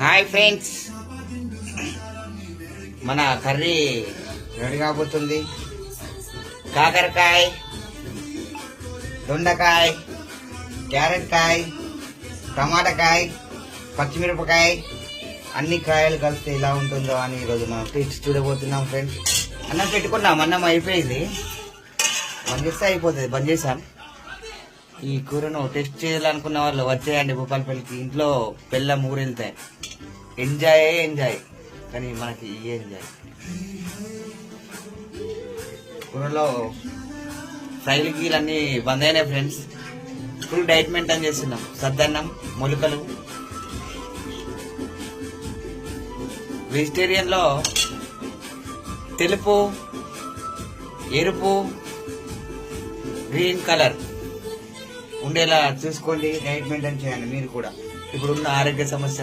Hi friends, మన curry ready కాబోతుంది. కాకరకాయ, దొండకాయ, క్యారెట్ కాయ, టమాటాకాయ, పచ్చిమిరపకాయ అన్ని కాయలు కలిస్తే ఎలా ఉంటుందో అని ఈరోజు మనం టేస్ట్ చూడబోతున్నాం ఫ్రెండ్స్. అన్నం పెట్టుకున్నాం, అన్నం అయిపోయింది, బంద్ చేస్తే అయిపోతుంది. బంద్ చేశాం. ఈ కూరను టెస్ట్ చేయాలనుకున్న వాళ్ళు వచ్చేయండి భూపాలపల్లికి. ఇంట్లో బెల్లం ఊరెళ్తాయి. ఎంజాయ్ కానీ మనకి ఈ ఎంజాయ్. కూరలో ఫ్రైలు గీలు అన్నీ బంద్ అయినాయి ఫ్రెండ్స్. ఫుల్ డైట్ మెయింటైన్ చేస్తున్నాం. సద్దన్నం, మొలకలు. వెజిటేరియన్లో తెలుపు, ఎరుపు, గ్రీన్ కలర్ ఉండేలా చూసుకోండి. డైట్ మెయింటైన్ చేయండి మీరు కూడా. ఇప్పుడున్న ఆరోగ్య సమస్యలు